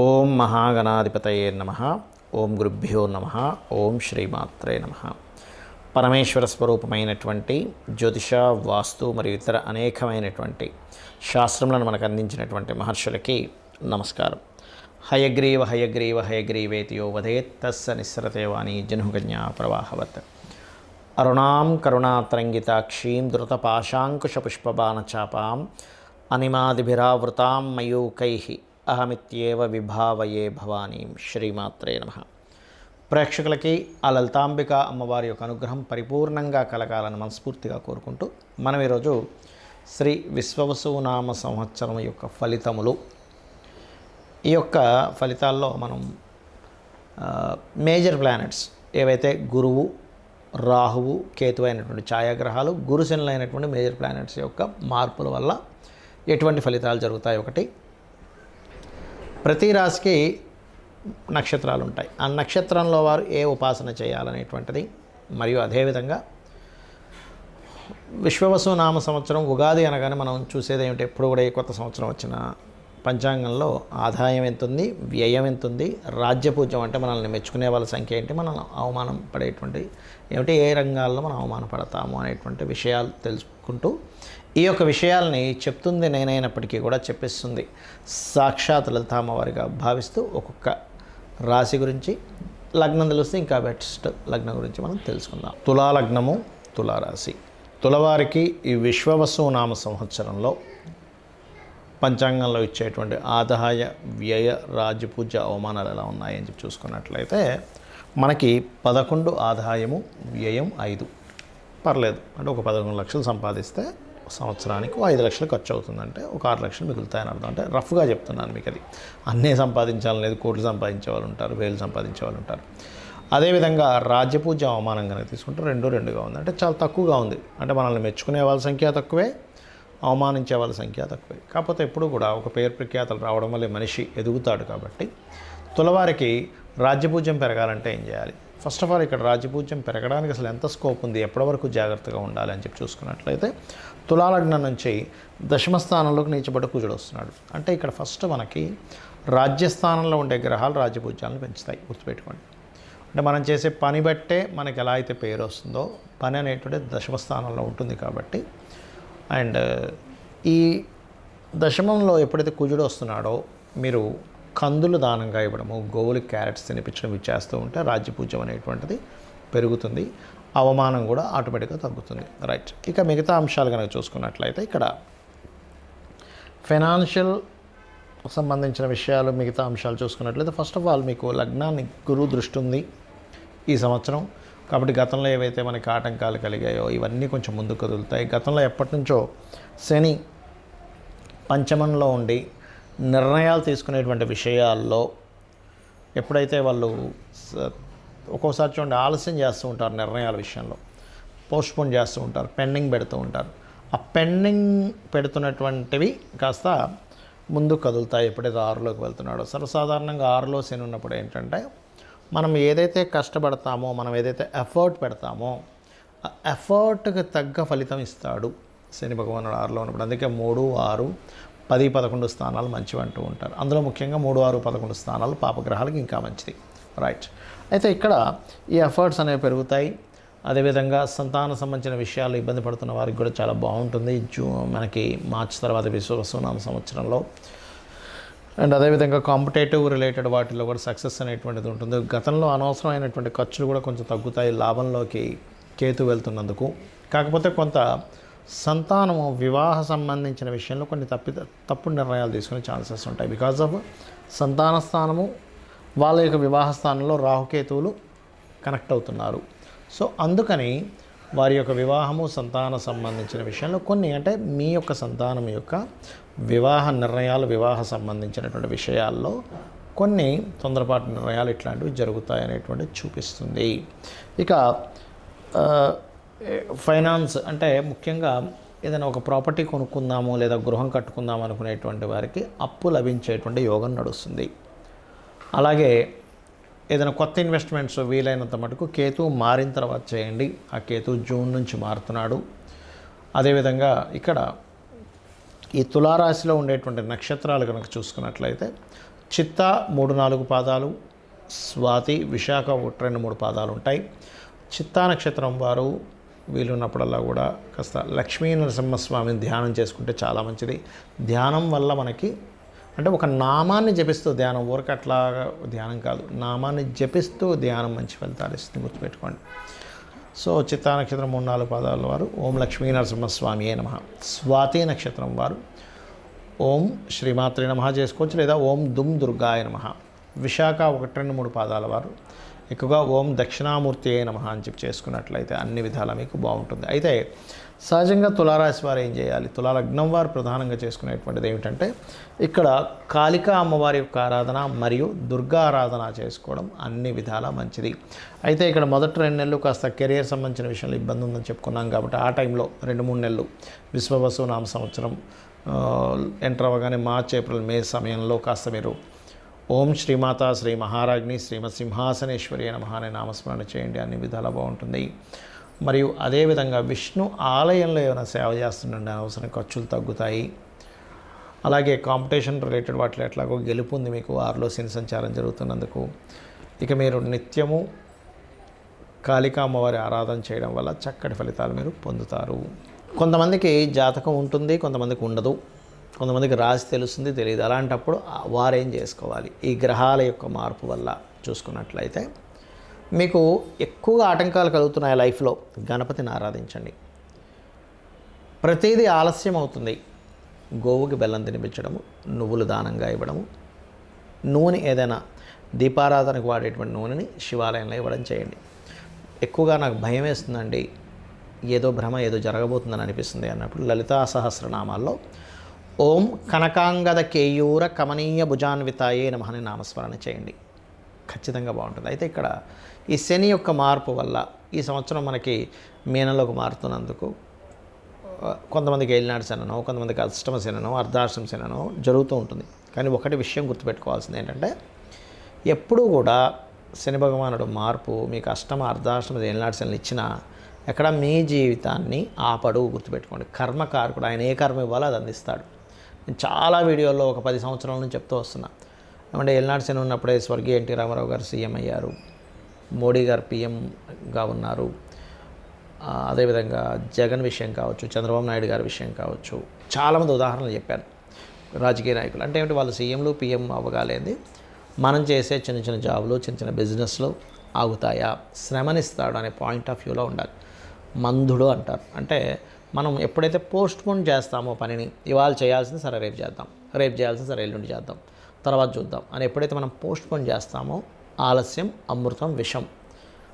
ఓం మహాగణాధిపతయే నమః. ఓం గురుభ్యో నమః. ఓం శ్రీమాత్రే నమః. పరమేశ్వర స్వరూపమైనటువంటి జ్యోతిష, వాస్తు మరియు ఇతర అనేకమైనటువంటి శాస్త్రములను మనకు అందించినటువంటి మహర్షులకి నమస్కారం. హయగ్రీవ హయగ్రీవ హయగ్రీవేతి యో వదేత్ తస్స నిస్సరతే వాణి జనుకన్యా ప్రవాహవత్. అరుణాం కరుణాతరంగితాక్షీం ధృతపాశాంకుశపుష్పబాణచాపాం అనిమాదిభిరావృతాం మయూకైః అహమిత్యేవ విభావయే భవానీం. శ్రీమాత్రే నమః. ప్రేక్షకులకి ఆ లలితాంబిక అమ్మవారి యొక్క అనుగ్రహం పరిపూర్ణంగా కలగాలని మనస్ఫూర్తిగా కోరుకుంటూ మనం ఈరోజు శ్రీ విశ్వవసునామ సంవత్సరం యొక్క ఫలితములు, ఈ యొక్క ఫలితాల్లో మనం మేజర్ ప్లానెట్స్ ఏవైతే గురువు, రాహువు, కేతు అయినటువంటి ఛాయాగ్రహాలు, గురుశనులైనటువంటి మేజర్ ప్లానెట్స్ యొక్క మార్పుల వల్ల ఎటువంటి ఫలితాలు జరుగుతాయి. ఒకటి, ప్రతి రాశికి నక్షత్రాలు ఉంటాయి. ఆ నక్షత్రంలో వారు ఏ ఉపాసన చేయాలనేటువంటిది, మరియు అదేవిధంగా విశ్వవసునామ సంవత్సరం ఉగాది అనగానే మనం చూసేది ఏమిటి, ఎప్పుడు కూడా ఏ కొత్త సంవత్సరం వచ్చిన పంచాంగంలో ఆదాయం ఎంత ఉంది, వ్యయం ఎంత ఉంది, రాజ్యపూజ్యం అంటే మనల్ని మెచ్చుకునే వాళ్ళ సంఖ్య ఏంటి, మనం అవమానం పడేటువంటి ఏమిటి, ఏ రంగాల్లో మనం అవమానపడతాము అనేటువంటి విషయాలు తెలుసుకుంటూ, ఈ యొక్క విషయాల్ని చెప్తుంది నేనైనప్పటికీ కూడా చెప్పిస్తుంది సాక్షాత్ లలితామ్మవారిగా భావిస్తూ ఒక్కొక్క రాశి గురించి, లగ్నం తెలిస్తే ఇంకా బెస్ట్ లగ్నం గురించి మనం తెలుసుకుందాం. తులా లగ్నము, తులారాశి. తులవారికి ఈ విశ్వవసునామ సంవత్సరంలో పంచాంగంలో ఇచ్చేటువంటి ఆదాయ, వ్యయ, రాజ్యపూజ్య, అవమానాలు ఎలా ఉన్నాయని చెప్పి చూసుకున్నట్లయితే మనకి 11 ఆదాయము, వ్యయం 5. పర్లేదు, అంటే ఒక 11 లక్షలు సంపాదిస్తే సంవత్సరానికి 5 లక్షలు ఖర్చు అవుతుందంటే ఒక 6 లక్షలు మిగులుతాయని అర్థం. అంటే రఫ్గా చెప్తున్నాను మీకు. అది అన్నీ సంపాదించాలని లేదు, కోట్లు సంపాదించే వాళ్ళు ఉంటారు, వేలు సంపాదించే వాళ్ళు ఉంటారు. అదేవిధంగా రాజ్యపూజ్య అవమానం కనుక తీసుకుంటే 2గా ఉంది, అంటే చాలా తక్కువగా ఉంది. అంటే మనల్ని మెచ్చుకునే వాళ్ళ సంఖ్య తక్కువే, అవమానించే వాళ్ళ సంఖ్య తక్కువే. కాకపోతే ఎప్పుడు కూడా ఒక పేరు ప్రఖ్యాతలు రావడం వల్లే మనిషి ఎదుగుతాడు. కాబట్టి తులవారికి రాజ్యపూజ్యం పెరగాలంటే ఏం చేయాలి? ఫస్ట్ ఆఫ్ ఆల్ ఇక్కడ రాజ్యపూజ్యం పెరగడానికి అసలు ఎంత స్కోప్ ఉంది, ఎప్పటి వరకు జాగ్రత్తగా ఉండాలి అని చెప్పి చూసుకున్నట్లయితే తులాలగ్నం నుంచి దశమస్థానంలోకి నీచబడ్డ కుజుడు వస్తున్నాడు. అంటే ఇక్కడ ఫస్ట్ మనకి రాజ్యస్థానంలో ఉండే గ్రహాలు రాజ్యపూజ్యాలను పెంచుతాయి, గుర్తుపెట్టుకోండి. అంటే మనం చేసే పని బట్టే మనకి ఎలా అయితే పేరు వస్తుందో, పని అనేటువంటి దశమస్థానంలో ఉంటుంది. కాబట్టి అండ్ ఈ దశమంలో ఎప్పుడైతే కుజుడు వస్తున్నాడో మీరు కందులు దానంగా ఇవ్వడము, గోవులకి క్యారెట్స్ తినిపించడం ఇవి చేస్తూ ఉంటే రాజ్యపూజ్యం అనేటువంటిది పెరుగుతుంది, అవమానం కూడా ఆటోమేటిక్గా తగ్గుతుంది. రైట్. ఇక మిగతా అంశాలు కనుక చూసుకున్నట్లయితే ఇక్కడ ఫైనాన్షియల్ సంబంధించిన విషయాలు, మిగతా అంశాలు చూసుకున్నట్లయితే ఫస్ట్ ఆఫ్ ఆల్ మీకు లగ్నాన్ని గురువు దృష్టి ఉంది ఈ సంవత్సరం. కాబట్టి గతంలో ఏవైతే మనకి ఆటంకాలు కలిగాయో ఇవన్నీ కొంచెం ముందుకు కదులుతాయి. గతంలో ఎప్పటి నుంచో శని పంచమంలో ఉండి నిర్ణయాలు తీసుకునేటువంటి విషయాల్లో ఎప్పుడైతే వాళ్ళు ఒక్కోసారి చూడండి ఆలస్యం చేస్తూ ఉంటారు, నిర్ణయాల విషయంలో పోస్ట్పోన్ చేస్తూ ఉంటారు, పెండింగ్ పెడుతూ ఉంటారు. ఆ పెండింగ్ పెడుతున్నటువంటివి కాస్త ముందుకు కదులుతాయి ఎప్పుడైతే 6లోకి వెళ్తున్నాడో. సర్వసాధారణంగా 6లో శని ఉన్నప్పుడు ఏంటంటే మనం ఏదైతే కష్టపడతామో, మనం ఏదైతే ఎఫర్ట్ పెడతామో ఆ ఎఫర్ట్కి తగ్గ ఫలితం ఇస్తాడు శని భగవానుడు 6లో ఉన్నప్పుడు. అందుకే 3, 6, 10, 11 స్థానాలు మంచివి అంటూ ఉంటారు. అందులో ముఖ్యంగా 3, 6, 11 స్థానాలు పాపగ్రహాలకు ఇంకా మంచిది. రైట్. అయితే ఇక్కడ ఈ ఎఫర్ట్స్ అనేవి పెరుగుతాయి. అదేవిధంగా సంతాన సంబంధించిన విషయాలు ఇబ్బంది పడుతున్న వారికి కూడా చాలా బాగుంటుంది మనకి మార్చి తర్వాత విశ్వవసునామ సంవత్సరంలో. అండ్ అదేవిధంగా కాంపిటేటివ్ రిలేటెడ్ వాటిల్లో కూడా సక్సెస్ అనేటువంటిది ఉంటుంది. గతంలో అనవసరమైనటువంటి ఖర్చులు కూడా కొంచెం తగ్గుతాయి లాభంలోకి కేతు వెళ్తున్నందుకు. కాకపోతే కొంత సంతానము, వివాహ సంబంధించిన విషయంలో కొన్ని తప్పుడు నిర్ణయాలు తీసుకునే ఛాన్సెస్ ఉంటాయి. బికాజ్ ఆఫ్ సంతాన స్థానము, వాళ్ళ యొక్క వివాహ స్థానంలో రాహుకేతువులు కనెక్ట్ అవుతున్నారు. సో అందుకని వారి యొక్క వివాహము, సంతాన సంబంధించిన విషయంలో కొన్ని, అంటే మీ యొక్క సంతానం యొక్క వివాహ నిర్ణయాలు, వివాహ సంబంధించినటువంటి విషయాల్లో కొన్ని తొందరపాటు నిర్ణయాలు ఇట్లాంటివి జరుగుతాయనేటువంటిది చూపిస్తుంది. ఇక ఫైనాన్స్ అంటే ముఖ్యంగా ఏదైనా ఒక ప్రాపర్టీ కొనుక్కుందాము లేదా గృహం కట్టుకుందాము అనుకునేటువంటి వారికి అప్పు లభించేటువంటి యోగం నడుస్తుంది. అలాగే ఏదైనా కొత్త ఇన్వెస్ట్మెంట్స్ వీలైనంత మటుకు కేతు మారిన తర్వాత చేయండి. ఆ కేతు జూన్ నుంచి మారుతున్నాడు. అదేవిధంగా ఇక్కడ ఈ తులారాశిలో ఉండేటువంటి నక్షత్రాలు కనుక చూసుకున్నట్లయితే చిత్త 3-4 పాదాలు, స్వాతి, విశాఖ 1-2-3 పాదాలు ఉంటాయి. చిత్తా నక్షత్రం వారు వీలున్నప్పుడల్లా కూడా కాస్త లక్ష్మీ నరసింహస్వామిని ధ్యానం చేసుకుంటే చాలా మంచిది. ధ్యానం వల్ల మనకి అంటే ఒక నామాన్ని జపిస్తూ ధ్యానం, ఊరికి అట్లా ధ్యానం కాదు, నామాన్ని జపిస్తూ ధ్యానం మంచి ఫలితాలు ఇస్తుంది, గుర్తుపెట్టుకోండి. సో చిత్తా నక్షత్రం 3-4 పాదాల వారు ఓం లక్ష్మీ నరసింహస్వామియే నమః. స్వాతి నక్షత్రం వారు ఓం శ్రీమాత్రే నమః చేసుకోవచ్చు, లేదా ఓం దుమ్ దుర్గాయ నమః. విశాఖ 1-2-3 పాదాల వారు ఎక్కువగా ఓం దక్షిణామూర్తి అయ్యే నమః అని చెప్పి చేసుకున్నట్లయితే అన్ని విధాలా మీకు బాగుంటుంది. అయితే సహజంగా తులారాశి వారు ఏం చేయాలి, తులాలగ్నం వారు ప్రధానంగా చేసుకునేటువంటిది ఏమిటంటే ఇక్కడ కాళికా అమ్మవారి యొక్క ఆరాధన మరియు దుర్గా ఆరాధన చేసుకోవడం అన్ని విధాలా మంచిది. అయితే ఇక్కడ మొదటి 2 నెలలు కాస్త కెరియర్ సంబంధించిన విషయంలో ఇబ్బంది ఉందని చెప్పుకున్నాం కాబట్టి ఆ టైంలో 2-3 నెలలు విశ్వవసు నామ సంవత్సరం ఎంటర్ అవ్వగానే మార్చ్, ఏప్రిల్, మే సమయంలో కాస్త మీరు ఓం శ్రీమాత శ్రీ మహారాజ్ని శ్రీమత్ సింహాసనేశ్వరి నమః అనే నామస్మరణ చేయండి, అన్ని విధాలా బాగుంటుంది. మరియు అదేవిధంగా విష్ణు ఆలయంలో ఏమైనా సేవ చేస్తుండండి, అనవసరం ఖర్చులు తగ్గుతాయి. అలాగే కాంపిటీషన్ రిలేటెడ్ వాటిలో ఎట్లాగో గెలుపు ఉంది మీకు, 6లో శని సంచారం జరుగుతున్నందుకు. ఇక మీరు నిత్యము కాళికా అమ్మవారి ఆరాధన చేయడం వల్ల చక్కటి ఫలితాలు మీరు పొందుతారు. కొంతమందికి జాతకం ఉంటుంది, కొంతమందికి ఉండదు, కొంతమందికి రాసి తెలుస్తుంది, తెలియదు. అలాంటప్పుడు వారేం చేసుకోవాలి, ఈ గ్రహాల యొక్క మార్పు వల్ల చూసుకున్నట్లయితే మీకు ఎక్కువగా ఆటంకాలు కలుగుతున్నాయి లైఫ్లో, గణపతిని ఆరాధించండి. ప్రతిదీ ఆలస్యం అవుతుంది. గోవుకి బెల్లం తినిపించడము, నువ్వులు దానంగా ఇవ్వడము, నూనె ఏదైనా దీపారాధనకు వాడేటువంటి నూనెని శివాలయంలో ఇవ్వడం చేయండి. ఎక్కువగా నాకు భయం వేస్తుందండి, ఏదో భ్రమ, ఏదో జరగబోతుందని అనిపిస్తుంది అన్నప్పుడు లలితా సహస్రనామాల్లో ఓం కనకాంగద కేయూర కమనీయ భుజాన్వితాయే నమః అని నామస్మరణ చేయండి, ఖచ్చితంగా బాగుంటుంది. అయితే ఇక్కడ ఈ శని యొక్క మార్పు వల్ల ఈ సంవత్సరం మనకి మీనంలోకి మారుతున్నందుకు కొంతమందికి ఏలినాటి శననో, కొంతమందికి అష్టమ శననో, అర్ధాష్టమ శననో జరుగుతూ ఉంటుంది. కానీ ఒకటి విషయం గుర్తుపెట్టుకోవాల్సింది ఏంటంటే ఎప్పుడూ కూడా శని భగవానుడు మార్పు మీకు అష్టమ, అర్ధాష్టమ, ఏలినాటి శనలు ఇచ్చినా ఎక్కడ మీ జీవితాన్ని ఆపడు, గుర్తుపెట్టుకోండి. కర్మకారకుడు, ఆయన ఏ కర్మ ఇవ్వాలో అది అందిస్తాడు. నేను చాలా వీడియోల్లో ఒక 10 సంవత్సరాల నుంచి చెప్తూ వస్తున్నా. ఏమంటే ఏలినాటి శని ఉన్నప్పుడే స్వర్గీయ ఎన్టీ రామారావు గారు సీఎం అయ్యారు, మోడీ గారు పీఎంగా ఉన్నారు. అదేవిధంగా జగన్ విషయం కావచ్చు, చంద్రబాబు నాయుడు గారి విషయం కావచ్చు, చాలామంది ఉదాహరణలు చెప్పాను. రాజకీయ నాయకులు అంటే ఏమిటి, వాళ్ళు సీఎంలు పీఎం అవ్వగాలేంది మనం చేసే చిన్న చిన్న జాబులు, చిన్న చిన్న బిజినెస్లు ఆగుతాయా, శ్రమనిస్తాడు అనే పాయింట్ ఆఫ్ వ్యూలో ఉండాలి. మందుడు అంటారు, అంటే మనం ఎప్పుడైతే పోస్ట్పోన్ చేస్తామో పనిని, ఇవాళ చేయాల్సింది సరే రేపు చేద్దాం, రేపు చేయాల్సింది సరే ఎల్లుండి చేద్దాం, తర్వాత చూద్దాం అని ఎప్పుడైతే మనం పోస్ట్పోన్ చేస్తామో ఆలస్యం అమృతం విషం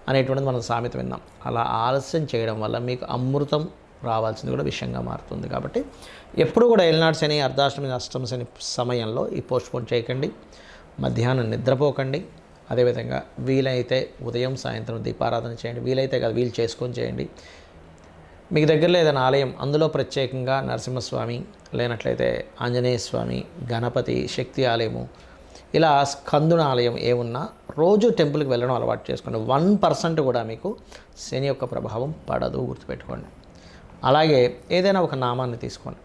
అనేటువంటిది మనం సామెత విన్నాం. అలా ఆలస్యం చేయడం వల్ల మీకు అమృతం రావాల్సింది కూడా విషయంగా మారుతుంది. కాబట్టి ఎప్పుడు కూడా ఏలినాటి శని, అర్ధాష్టమి, అష్టమ శని సమయంలో ఈ పోస్ట్పోన్ చేయకండి. మధ్యాహ్నం నిద్రపోకండి. అదేవిధంగా వీలైతే ఉదయం సాయంత్రం దీపారాధన చేయండి. వీలైతే కాదు, వీలు చేసుకొని చేయండి. మీకు దగ్గరలో ఏదైనా ఆలయం, అందులో ప్రత్యేకంగా నరసింహస్వామి, లేనట్లయితే ఆంజనేయ స్వామి, గణపతి, శక్తి ఆలయము, ఇలా స్కందున ఆలయం ఏమున్నా రోజు టెంపుల్కి వెళ్ళడం అలవాటు చేసుకోండి. 1% కూడా మీకు శని యొక్క ప్రభావం పడదు, గుర్తుపెట్టుకోండి. అలాగే ఏదైనా ఒక నామాన్ని తీసుకోండి,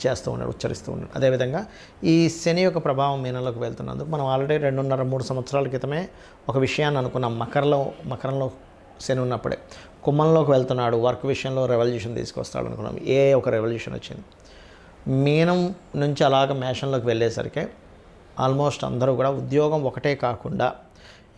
చేస్తూ ఉండండి, ఉచ్చరిస్తూ ఉండండి. అదేవిధంగా ఈ శని యొక్క ప్రభావం మీనంలోకి వెళ్తున్నందుకు మనం ఆల్రెడీ 2.5-3 సంవత్సరాల క్రితమే ఒక విషయాన్ని అనుకున్నాం. మకరంలో శని ఉన్నప్పుడే కుంభంలోకి వెళ్తున్నాడు, వర్క్ విషయంలో రెవల్యూషన్ తీసుకొస్తాడు అనుకున్నాం. ఒక రెవల్యూషన్ వచ్చింది. మీనం నుంచి అలాగ మేషంలోకి వెళ్ళేసరికి ఆల్మోస్ట్ అందరూ కూడా ఉద్యోగం ఒకటే కాకుండా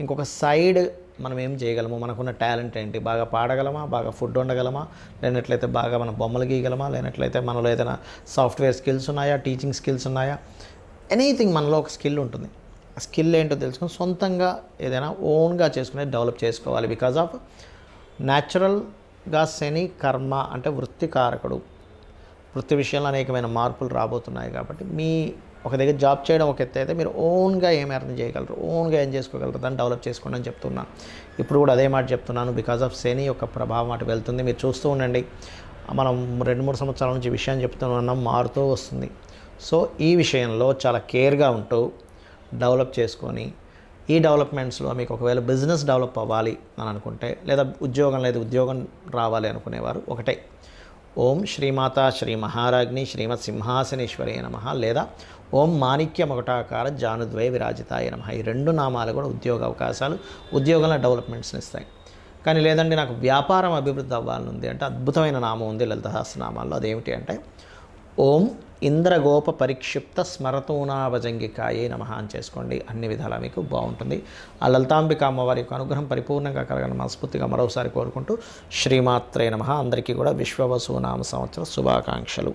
ఇంకొక సైడ్ మనం ఏం చేయగలము, మనకున్న టాలెంట్ ఏంటి, బాగా పాడగలమా, బాగా ఫుడ్ వండగలమా, లేనట్లయితే బాగా మనం బొమ్మలు గీయగలమా, లేనట్లయితే మనలో ఏదైనా సాఫ్ట్వేర్ స్కిల్స్ ఉన్నాయా, టీచింగ్ స్కిల్స్ ఉన్నాయా, ఎనీథింగ్ మనలో ఒక స్కిల్ ఉంటుంది. ఆ స్కిల్ ఏంటో తెలుసుకొని సొంతంగా ఏదైనా ఓన్గా చేసుకునే డెవలప్ చేసుకోవాలి. బికాజ్ ఆఫ్ న్యాచురల్గా శని కర్మ అంటే వృత్తి కారకుడు. వృత్తి విషయంలో అనేకమైన మార్పులు రాబోతున్నాయి. కాబట్టి మీ ఒక దగ్గర జాబ్ చేయడం ఒక ఎత్తు అయితే మీరు ఓన్గా ఏం ఎర్న్ చేయగలరు, ఓన్గా ఏం చేసుకోగలరు, దాన్ని డెవలప్ చేసుకోండి అని చెప్తున్నాను. ఇప్పుడు కూడా అదే మాట చెప్తున్నాను. బికాజ్ ఆఫ్ శని యొక్క ప్రభావం అటు వెళ్తుంది. మీరు చూస్తూ ఉండండి, మనం 2-3 సంవత్సరాల నుంచి విషయం చెప్తున్నాం, మారుతూ వస్తుంది. సో ఈ విషయంలో చాలా కేర్గా ఉంటూ డెవలప్ చేసుకొని, ఈ డెవలప్మెంట్స్లో మీకు ఒకవేళ బిజినెస్ డెవలప్ అవ్వాలి అని అనుకుంటే, లేదా ఉద్యోగం లేదు ఉద్యోగం రావాలి అనుకునేవారు ఒకటే ఓం శ్రీమాతా శ్రీ మహారాజ్ని శ్రీమత్ సింహాసనేశ్వరి నమః లేదా ఓం మాణిక్య మకుటాకార జానుద్వయ విరాజితాయ నమః. ఈ 2 నామాలు కూడా ఉద్యోగ అవకాశాలు, ఉద్యోగంలో డెవలప్మెంట్స్ని ఇస్తాయి. కానీ లేదండి నాకు వ్యాపారం అభివృద్ధి అవ్వాలనుంది అంటే అద్భుతమైన నామం ఉంది లలిత సహస్రనామాల్లో. అదేమిటి అంటే ఓం ఇంద్రగోప పరిక్షిప్త స్మరతూనాభజంగికాయే నమః అని చేసుకోండి. అన్ని విధాలా మీకు బాగుంటుంది. ఆ లలితాంబిక అమ్మవారి యొక్క అనుగ్రహం పరిపూర్ణంగా కలగాలని మనస్ఫూర్తిగా మరోసారి కోరుకుంటూ శ్రీమాత్రే నమః. అందరికీ కూడా విశ్వవసు నామ సంవత్సర శుభాకాంక్షలు.